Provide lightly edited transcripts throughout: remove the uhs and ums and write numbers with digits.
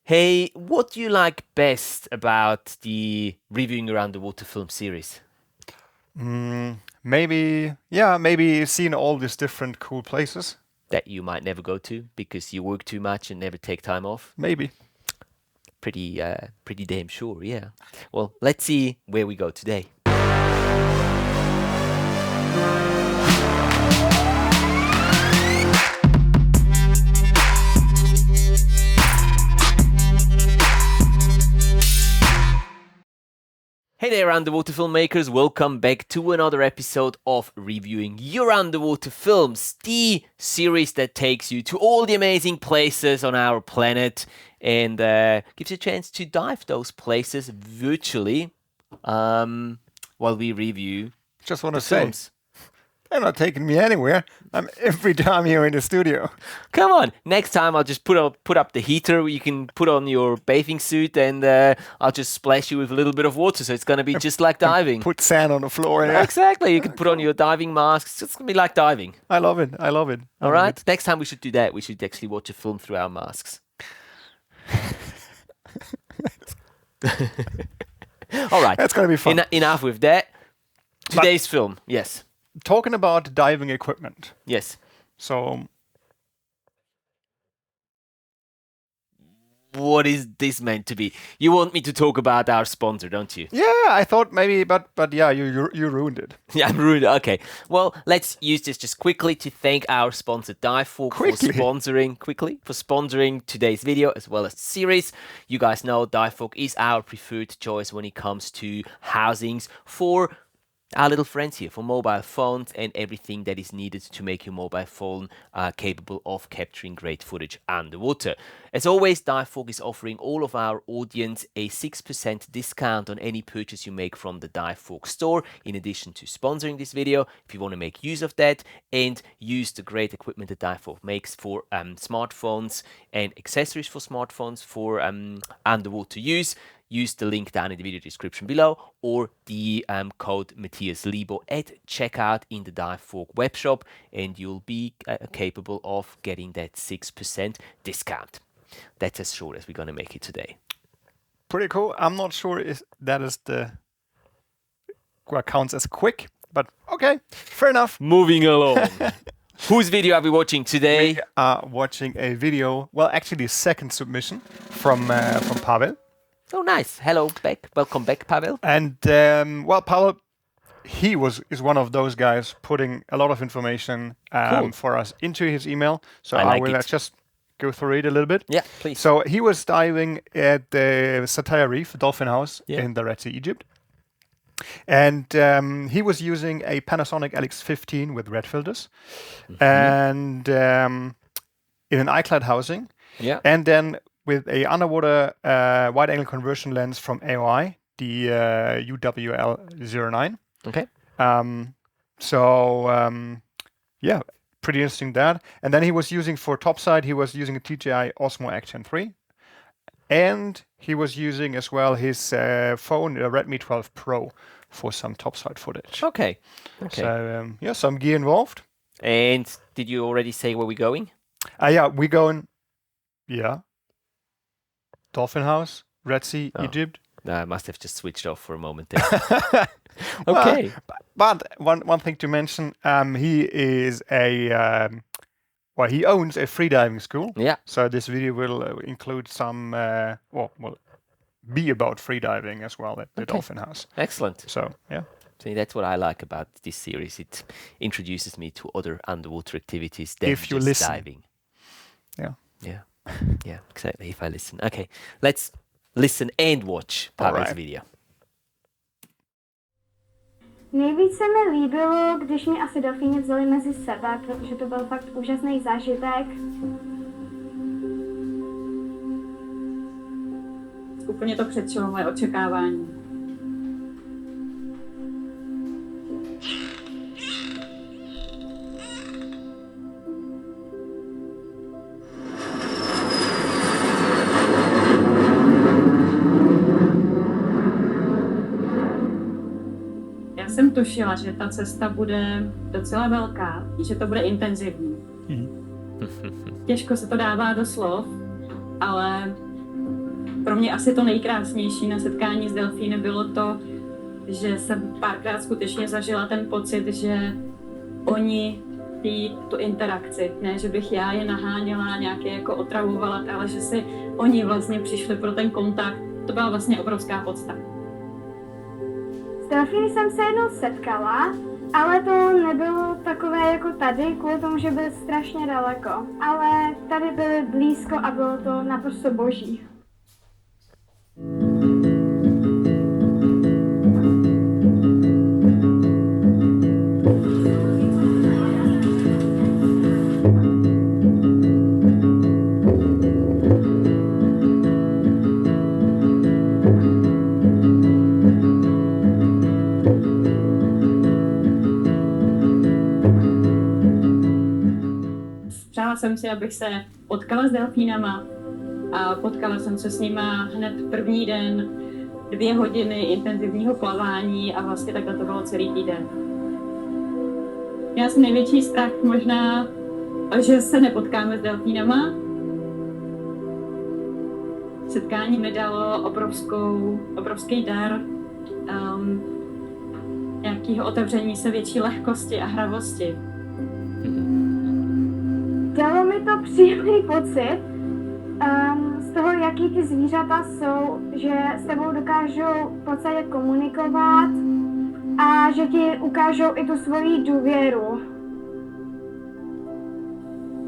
Hey, what do you like best about the Reviewing Around the Water film series? Maybe seeing all these different cool places. That you might never go to because you work too much and never take time off? Maybe. Pretty damn sure, yeah. Well, let's see where we go today. Hey there, underwater filmmakers. Welcome back to another episode of Reviewing Your Underwater Films, the series that takes you to all the amazing places on our planet and gives you a chance to dive those places virtually while we review Just want the to say, films. they're not taking me anywhere. I'm every time here in the studio. Come on, next time I'll just put up the heater. You can put on your bathing suit and I'll just splash you with a little bit of water. So it's going to be just like diving. Put sand on the floor. Yeah. Exactly. You can put on your diving mask. It's just going to be like diving. I love it. All right. Next time we should do that. We should actually watch a film through our masks. All right. That's going to be fun. Enough with that. Today's film. Yes. Talking about diving equipment. Yes. So, what is this meant to be? You want me to talk about our sponsor, don't you? yeah, I thought maybe, but yeah, you ruined it. Yeah, I'm rude. Okay. Well, let's use this just quickly to thank our sponsor Divefork for sponsoring today's video as well as the series. You guys know Divefork is our preferred choice when it comes to housings for our little friends here, for mobile phones and everything that is needed to make your mobile phone capable of capturing great footage underwater. As always, Divefork is offering all of our audience a 6% discount on any purchase you make from the Divefork store, in addition to sponsoring this video. If you want to make use of that and use the great equipment that Divefork makes for smartphones and accessories for smartphones for underwater use the link down in the video description below or the code Matthias Lebo at checkout in the Divefork webshop and you'll be capable of getting that 6% discount. That's as short as we're going to make it today. Pretty cool. I'm not sure if that is what counts as quick, but okay, fair enough. Moving along. Whose video are we watching today? We are watching a video, well, actually a second submission from Pavel. Oh, nice. Hello back. Welcome back, Pavel. And, well, Pavel, is one of those guys putting a lot of information Cool. for us into his email. So I I like will it. just go through it a little bit. Yeah, please. So he was diving at the Sataya Reef Dolphin House Yeah. in the Red Sea, Egypt. And he was using a Panasonic LX15 with red filters and in an iCloud housing. Yeah. And then with a underwater wide-angle conversion lens from AOI, the UWL09. Okay. Yeah, pretty interesting that. And then he was using for topside, he was using a DJI Osmo Action 3. And he was using as well his phone, a Redmi 12 Pro, for some topside footage. Okay. So, yeah, some gear involved. And did you already say where we're going? Yeah, we're going, Dolphin House, Red Sea, Oh. Egypt. No, I must have just switched off for a moment there. Okay. But one thing to mention, he is he owns a freediving school. Yeah. So this video will include some, will be about freediving as well at the Dolphin House. Excellent. So, yeah. See, that's what I like about this series. It introduces me to other underwater activities than If you just listen. diving. Yeah. Yeah, exactly. If I listen. Okay, let's listen and watch Pavel's Alright. video. Nejvíc se mi líbilo, když mě asi delfíni vzali mezi sebe, protože to byl fakt úžasný zážitek. Úplně to předčilo moje očekávání. Já jsem tušila, že ta cesta bude docela velká, že to bude intenzivní. Těžko se to dává do slov, ale pro mě asi to nejkrásnější na setkání s delfíny bylo to, že jsem párkrát skutečně zažila ten pocit, že oni chtějí tu interakci. Ne, že bych já je naháněla, nějaké jako otravovala, ale že si oni vlastně přišli pro ten kontakt. To byla vlastně obrovská podsta. S delfíny jsem se jednou setkala, ale to nebylo takové jako tady, kvůli tomu, že byly strašně daleko. Ale tady byly blízko a bylo to naprosto boží. Přála jsem si, abych se potkala s delfínama a potkala jsem se s nima hned první den, 2 hodiny intenzivního plavání a vlastně takhle to bylo celý týden. Já jsem největší strach možná, že se nepotkáme s delfínama. Setkání mi dalo obrovský dar nějakého otevření se větší lehkosti a hravosti. Dalo mi to příjemný pocit z toho, jaký ty zvířata jsou, že s tebou dokážou v podstatě komunikovat a že ti ukážou i tu svoji důvěru.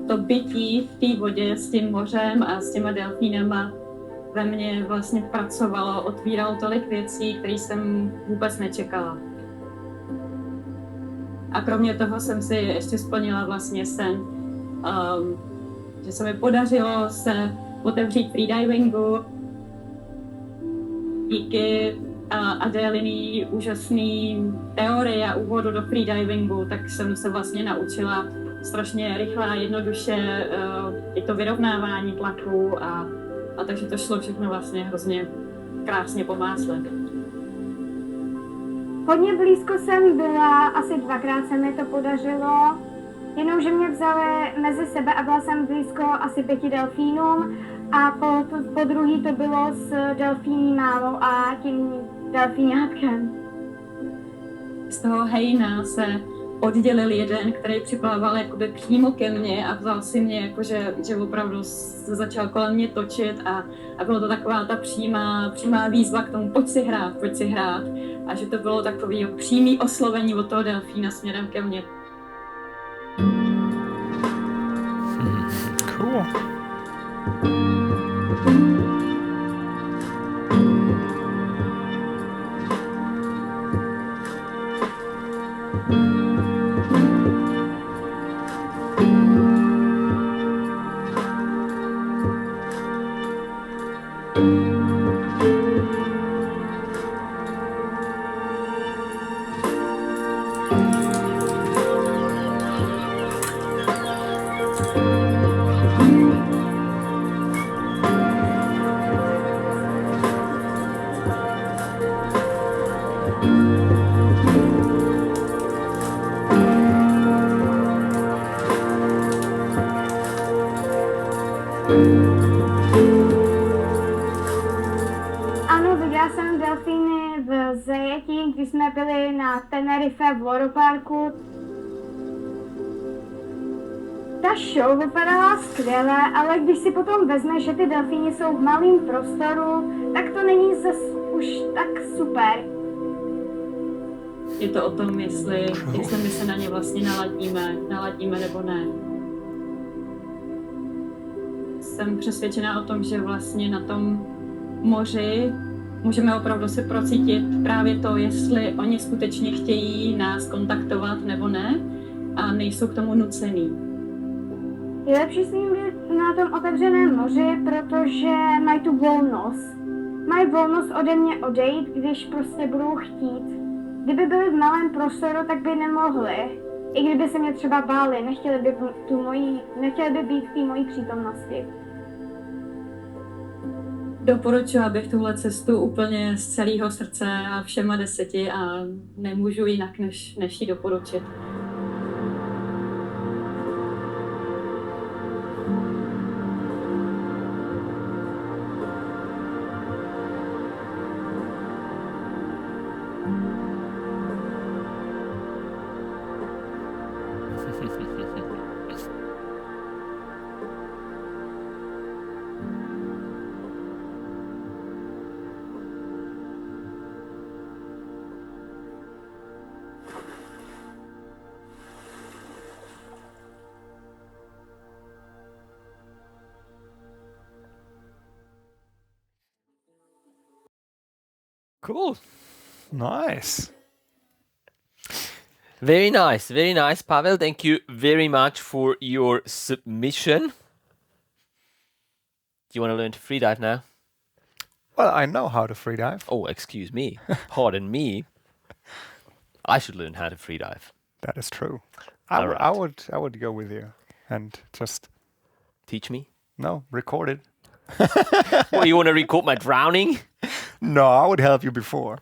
To bytí v té vodě s tím mořem a s těma delfínama ve mně vlastně pracovalo, otvíralo tolik věcí, které jsem vůbec nečekala. A kromě toho jsem si ještě splnila vlastně sen, že se mi podařilo se otevřít freedivingu. Díky Adéliný úžasný teorie a úvodu do freedivingu, tak jsem se vlastně naučila strašně rychle a jednoduše i to vyrovnávání tlaku a takže to šlo všechno vlastně hrozně krásně po másle. Hodně blízko jsem byla, asi 2krát se mi to podařilo, jenomže mě vzali mezi sebe a byla jsem blízko asi 5 delfínům a po druhý to bylo s delfíní mámou a tím delfínátkem. Z toho hejna se oddělil jeden, který připlával jakoby přímo ke mně a vzal si mě, jakože, že opravdu se začal kolem mě točit a bylo to taková ta přímá výzva k tomu, pojď si hrát. A že to bylo takový přímý oslovení od toho delfína směrem ke mně. Cool. Ano, viděla jsem delfíny v zajetí, když jsme byli na Tenerife v waterparku. Ta show vypadala skvěle, ale když si potom vezmeš, že ty delfíny jsou v malém prostoru, tak to není zase už tak super. Je to o tom, jestli my se na ně vlastně naladíme nebo ne. Jsem přesvědčená o tom, že vlastně na tom moři můžeme opravdu si procítit právě to, jestli oni skutečně chtějí nás kontaktovat nebo ne a nejsou k tomu nucený. Je lepší s ním být na tom otevřeném moři, protože mají tu volnost. Mají volnost ode mě odejít, když prostě budou chtít. Kdyby byli v malém prostoru, tak by nemohli. I kdyby se mě třeba báli, nechtěli by být v té mojí přítomnosti. Doporučuji, abych tuhle cestu úplně z celého srdce a všema 10 a nemůžu jinak, než ji doporučit. Cool. Nice. Very nice, Pavel. Thank you very much for your submission. Do you want to learn to freedive now? Well, I know how to freedive. Oh, excuse me. Pardon me. I should learn how to freedive. That is true. All I right. would go with you and just Teach me. record it. Well, you want to record my drowning? No, I would help you before.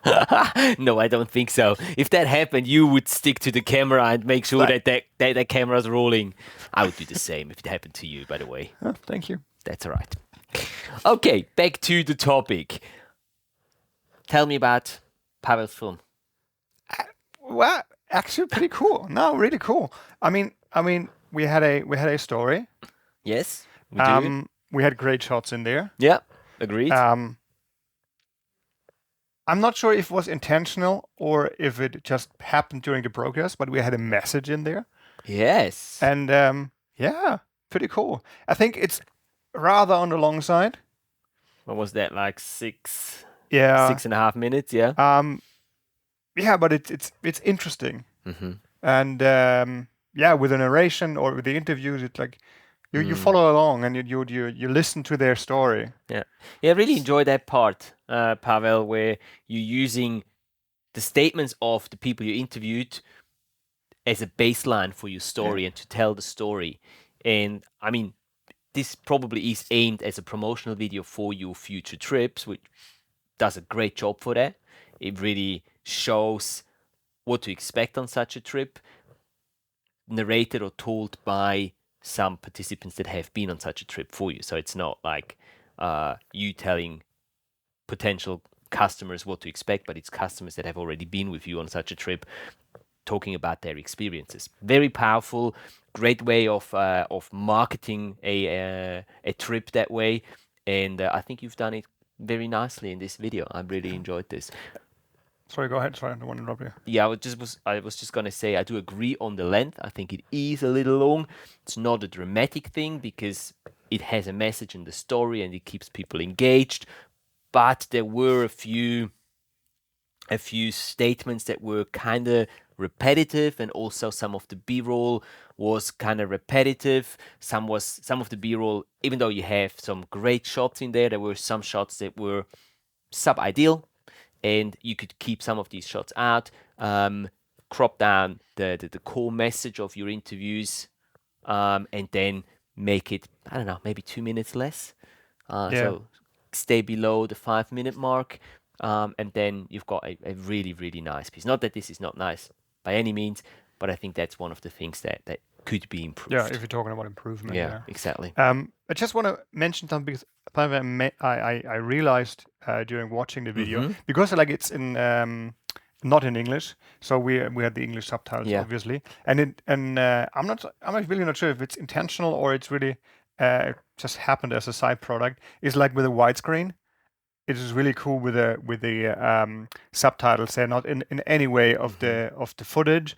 No, I don't think so. If that happened, you would stick to the camera and make sure that camera's rolling. I would do the same if it happened to you, by the way. Oh, thank you. That's all right. Okay, back to the topic. Tell me about Pavel's film. Well, actually, pretty cool. No, really cool. I mean, we had a story. Yes, we do. We had great shots in there. Yeah, agreed. I'm not sure if it was intentional or if it just happened during the progress, but we had a message in there. Yes. And yeah, pretty cool. I think it's rather on the long side. What was that, like 6 Yeah. 6.5 minutes? Yeah. Yeah, but it's interesting. Mm-hmm. And yeah, with the narration or with the interviews, it's like you follow along and you listen to their story. Yeah, I really enjoy that part, Pavel, where you're using the statements of the people you interviewed as a baseline for your story and to tell the story. And I mean, this probably is aimed as a promotional video for your future trips, which does a great job for that. It really shows what to expect on such a trip, narrated or told by some participants that have been on such a trip for you. So it's not like you telling potential customers what to expect, but it's customers that have already been with you on such a trip talking about their experiences. Very powerful, great way of marketing a trip that way. And I think you've done it very nicely in this video. I really enjoyed this. Sorry, go ahead. Sorry, I don't want to interrupt you. Yeah, I was just gonna say I do agree on the length. I think it is a little long. It's not a dramatic thing because it has a message in the story and it keeps people engaged. But there were a few statements that were kind of repetitive, and also some of the B-roll was kind of repetitive. Some of the B-roll, even though you have some great shots in there were some shots that were sub-ideal. And you could keep some of these shots out, crop down the core message of your interviews, and then make it, I don't know, maybe 2 minutes less. So stay below the 5-minute mark, and then you've got a really, really nice piece. Not that this is not nice by any means, but I think that's one of the things that could be improved. Yeah, if you're talking about improvement. Yeah, exactly. I just want to mention something because I realized during watching the video because like it's in not in English, so we had the English subtitles obviously, and I'm really not sure if it's intentional or it's really just happened as a side product. It's like with a widescreen. It is really cool with the subtitles. They're not in any way of the footage,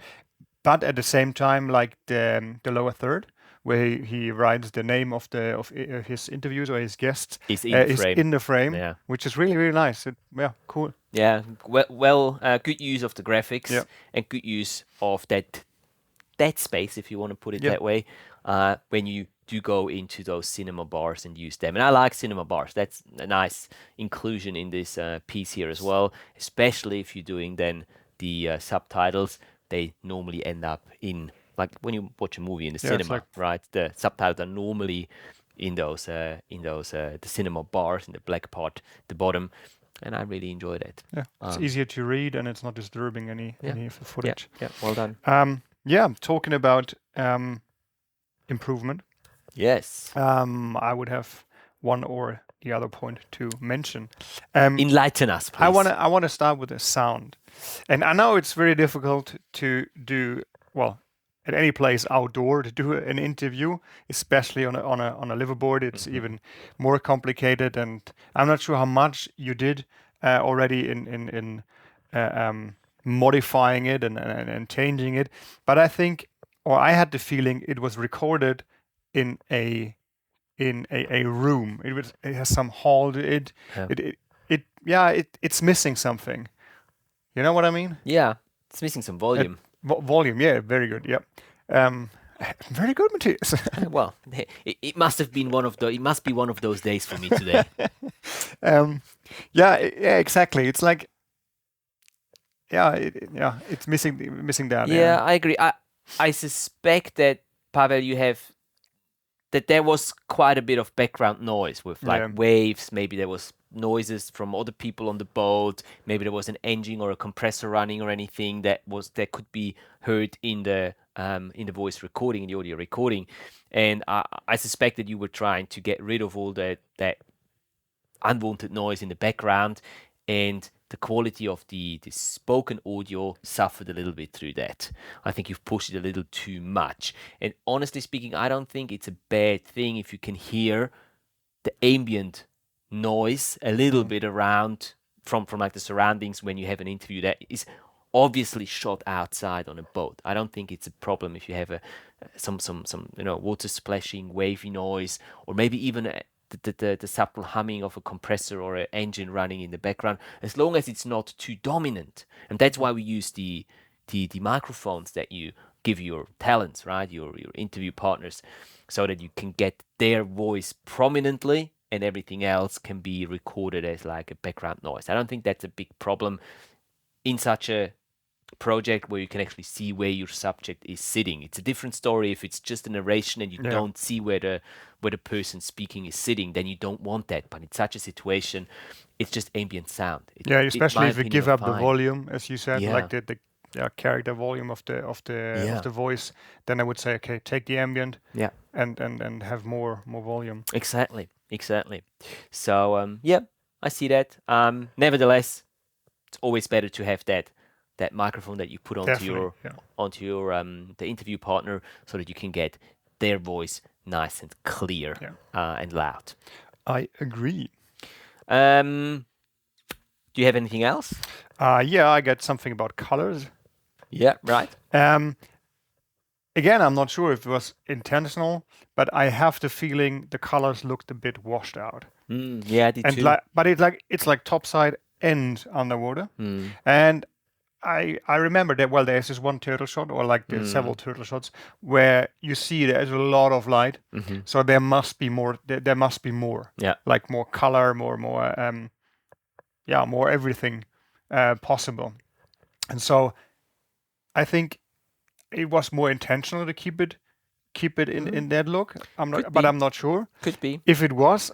but at the same time, like the lower third, where he writes the name of his interviews or his guests, is in the frame, yeah. which is really, really nice. Yeah, cool. Yeah, good use of the graphics and good use of that space, if you want to put it that way, when you do go into those cinema bars and use them. And I like cinema bars. That's a nice inclusion in this piece here as well, especially if you're doing then the subtitles. They normally end up in, like when you watch a movie in the cinema, right? The subtitles are normally in those the cinema bars in the black part, the bottom, and I really enjoyed it. Yeah, it's easier to read and it's not disturbing any of the footage. Yeah, well done. Talking about improvement. Yes. I would have one or the other point to mention. Enlighten us, please. I want to start with the sound, and I know it's very difficult to do at any place outdoor to do an interview, especially on a liveaboard. It's even more complicated, and I'm not sure how much you did already in modifying it and changing it. But I think, or I had the feeling, it was recorded in a room. It has some hall to it. It it's missing something. You know what I mean? Yeah, it's missing some volume. Volume, yeah, very good. Yeah, very good, Matthias. Well, it must have been one of the. It must be one of those days for me today. Yeah, exactly. It's like, it's missing that. Yeah, I agree. I suspect that, Pavel, that there was quite a bit of background noise with like waves. Maybe there was noises from other people on the boat. Maybe there was an engine or a compressor running or anything that could be heard in the voice recording, in the audio recording. And I suspect that you were trying to get rid of all that unwanted noise in the background, and the quality of the spoken audio suffered a little bit through that. I think you've pushed it a little too much. And honestly speaking, I don't think it's a bad thing if you can hear the ambient noise a little bit around from like the surroundings when you have an interview that is obviously shot outside on a boat. I don't think it's a problem if you have some water splashing, wavy noise, or maybe even the subtle humming of a compressor or an engine running in the background, as long as it's not too dominant. And that's why we use the microphones that you give your talents, right, your interview partners, so that you can get their voice prominently and everything else can be recorded as like a background noise. I don't think that's a big problem in such a project where you can actually see where your subject is sitting. It's a different story if it's just a narration and you don't see where the person speaking is sitting, then you don't want that. But in such a situation, it's just ambient sound. Especially if you give up the volume, as you said, like the character volume of the voice, then I would say, okay, take the ambient and have more volume. Exactly. So I see that. Nevertheless, it's always better to have that microphone that you put onto the interview partner, so that you can get their voice nice and clear and loud. I agree. Do you have anything else? I got something about colors. Yeah, right. Again, I'm not sure if it was intentional, but I have the feeling the colors looked a bit washed out. Yeah, I did too. But it's like topside and underwater. And I remember that, well, there's this one turtle shot, or like there's several turtle shots, where you see there's a lot of light. So there must be more. There must be more. Yeah. Like more color, more everything possible. And so I think it was more intentional to keep it in that look. I'm not sure. Could be. If it was,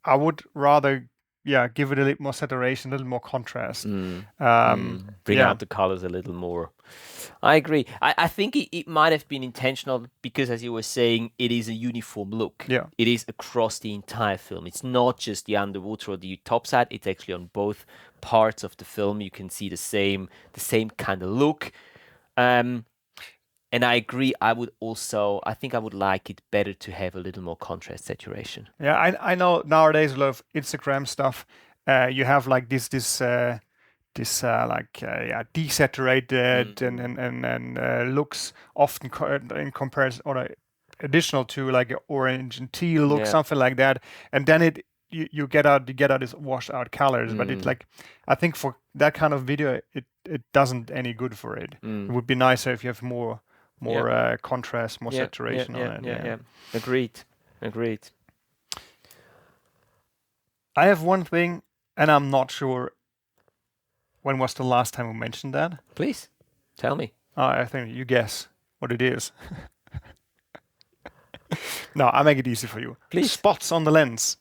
I would rather give it a little more saturation, a little more contrast. Bring out the colors a little more. I agree. I think it might have been intentional because, as you were saying, it is a uniform look. Yeah. It is across the entire film. It's not just the underwater or the topside. It's actually on both parts of the film. You can see the same kind of look. And I agree. I think I would like it better to have a little more contrast saturation. Yeah, I know nowadays a lot of Instagram stuff. You have like this desaturated and looks often in comparison or additional to like an orange and teal look, something like that. And then you get out this washed out colors. But it's like, I think for that kind of video, it doesn't any good for it. It would be nicer if you have more contrast, more saturation on it. Yeah. Agreed. I have one thing, and I'm not sure when was the last time we mentioned that. Please, tell me. I think you guess what it is. No, I'll make it easy for you. Please. Spots on the lens.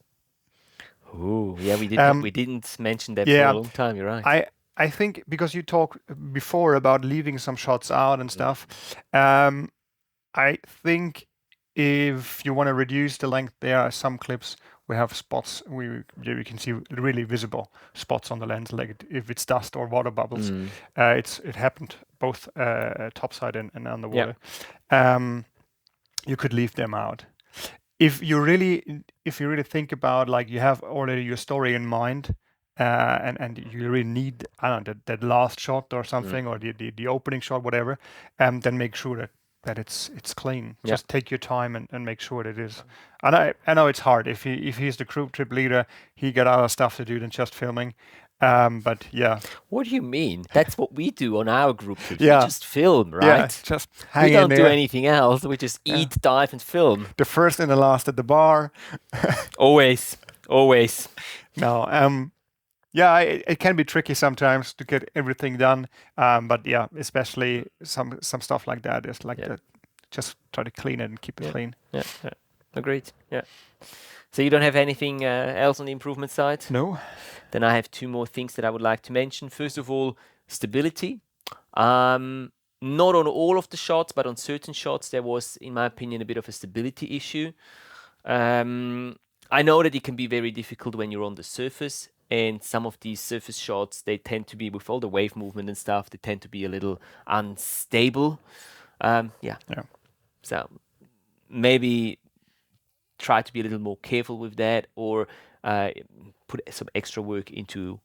Ooh, yeah, we didn't mention that for a long time, you're right. I think because you talked before about leaving some shots out and stuff, I think if you want to reduce the length, there are some clips we have spots we can see really visible spots on the lens, like if it's dust or water bubbles. It happened both topside and underwater. You could leave them out. If you really think about, like, you have already your story in mind, and you really need, I don't know, that last shot or something, or the opening shot, whatever, then make sure that it's clean. Yeah. Just take your time and make sure that it is. And I know it's hard. If he's the group trip leader, he got other stuff to do than just filming. But yeah, What do you mean? That's what we do on our group trips. Yeah. We just film, yeah, right? just We hang in don't do there. anything else. We just eat, dive, and film. The first and the last at the bar. Always, always. No, yeah, it can be tricky sometimes to get everything done. But yeah, especially some stuff like that is like that. Just try to clean it and keep it clean. Yeah, agreed. Yeah. So you don't have anything else on the improvement side? No. Then I have two more things that I would like to mention. First of all, stability. Not on all of the shots, but on certain shots, there was, in my opinion, a bit of a stability issue. I know that it can be very difficult when you're on the surface, and some of these surface shots, they tend to be, with all the wave movement and stuff, they tend to be a little unstable. Yeah. So maybe try to be a little more careful with that, or put some extra work into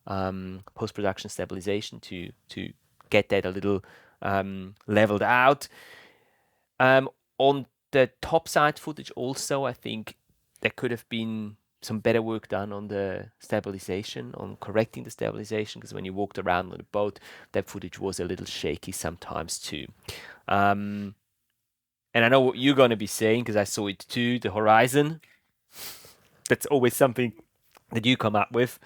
post-production stabilization to get that a little leveled out. On the top side footage also, I think there could have been some better work done on the stabilization, on correcting the stabilization, because when you walked around on the boat, that footage was a little shaky sometimes too. And I know what you're going to be saying, because I saw it too, the horizon. That's always something that you come up with.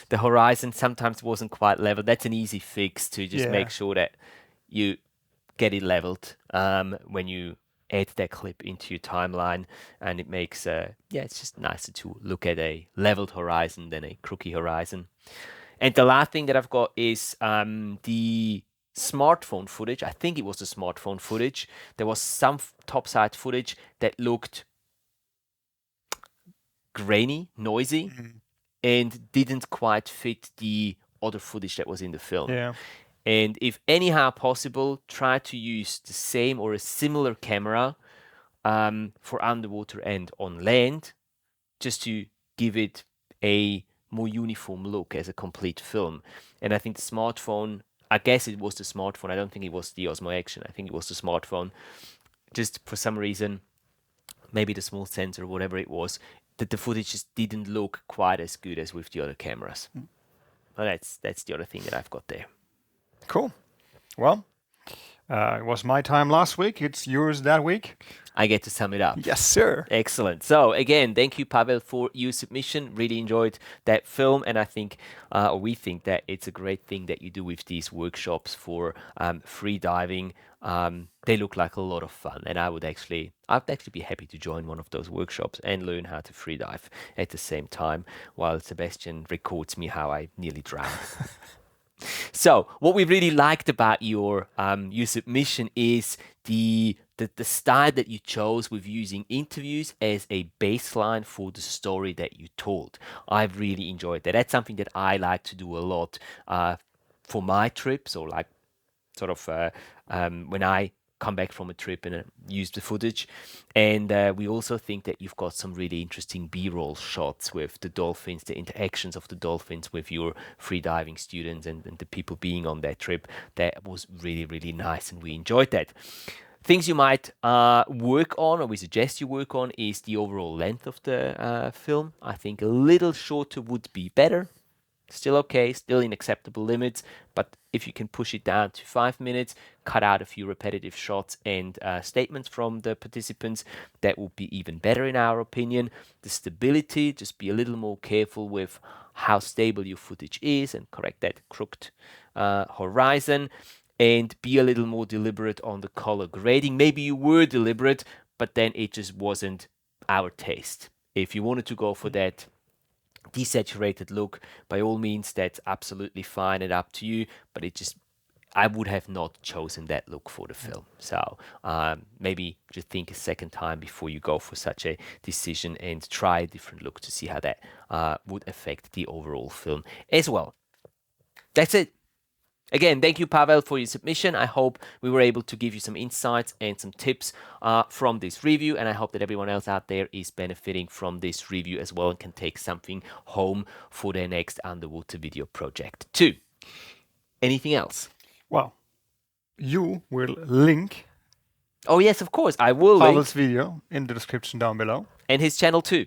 The horizon sometimes wasn't quite level. That's an easy fix to just make sure that you get it leveled when you add that clip into your timeline, and it makes it's just nicer to look at a leveled horizon than a crooked horizon. And the last thing that I've got is the smartphone footage. I think it was the smartphone footage. There was some topside footage that looked grainy, noisy, and didn't quite fit the other footage that was in the film. Yeah. And if anyhow possible, try to use the same or a similar camera for underwater and on land, just to give it a more uniform look as a complete film. And I think the smartphone, I guess it was the smartphone. I don't think it was the Osmo Action. I think it was the smartphone. Just for some reason, maybe the small sensor or whatever it was, that the footage just didn't look quite as good as with the other cameras. Well, that's the other thing that I've got there. Cool. Well, it was my time last week. It's yours that week. I get to sum it up. Yes, sir. Excellent. So again, thank you, Pavel, for your submission. Really enjoyed that film, and I think, or we think that it's a great thing that you do with these workshops for free diving. They look like a lot of fun, and I'd actually be happy to join one of those workshops and learn how to free dive at the same time while Sebastian records me how I nearly drown. So what we really liked about your submission is the style that you chose with using interviews as a baseline for the story that you told. I've really enjoyed that. That's something that I like to do a lot for my trips, or like sort of when I come back from a trip and use the footage. And we also think that you've got some really interesting B-roll shots with the dolphins, the interactions of the dolphins with your free diving students and the people being on that trip. That was really, really nice, and we enjoyed that. Things you might work on, or we suggest you work on, is the overall length of the film. I think a little shorter would be better. Still okay, still in acceptable limits, but if you can push it down to 5 minutes, cut out a few repetitive shots and statements from the participants, that would be even better in our opinion. The stability, just be a little more careful with how stable your footage is and correct that crooked horizon, and be a little more deliberate on the color grading. Maybe you were deliberate, but then it just wasn't our taste. If you wanted to go for that desaturated look, by all means, that's absolutely fine and up to you, but I would have not chosen that look for the film. So maybe just think a second time before you go for such a decision, and try a different look to see how that would affect the overall film as well. That's it. Again, thank you, Pavel, for your submission. I hope we were able to give you some insights and some tips from this review, and I hope that everyone else out there is benefiting from this review as well and can take something home for their next underwater video project too. Anything else? Well, you will link Oh yes, of course. I will link. Pavel's video in the description down below. And his channel too.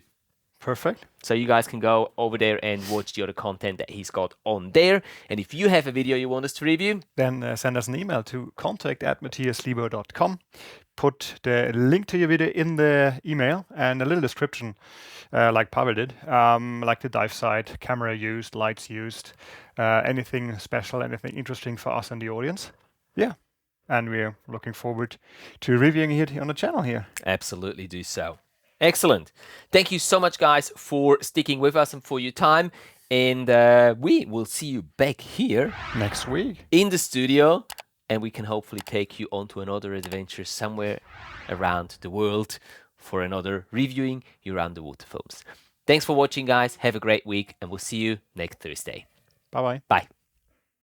Perfect. So you guys can go over there and watch the other content that he's got on there. And if you have a video you want us to review, Then send us an email to contact@matthiaslebo.com. Put the link to your video in the email and a little description, like Pavel did, like the dive site, camera used, lights used, anything special, anything interesting for us and the audience. Yeah. And we're looking forward to reviewing it on the channel here. absolutely do so. Excellent. Thank you so much, guys, for sticking with us and for your time. And we will see you back here Next week. in the studio. And we can hopefully take you on to another adventure somewhere around the world for another reviewing you around the water films. Thanks for watching, guys. Have a great week. And we'll see you next Thursday. Bye-bye. Bye.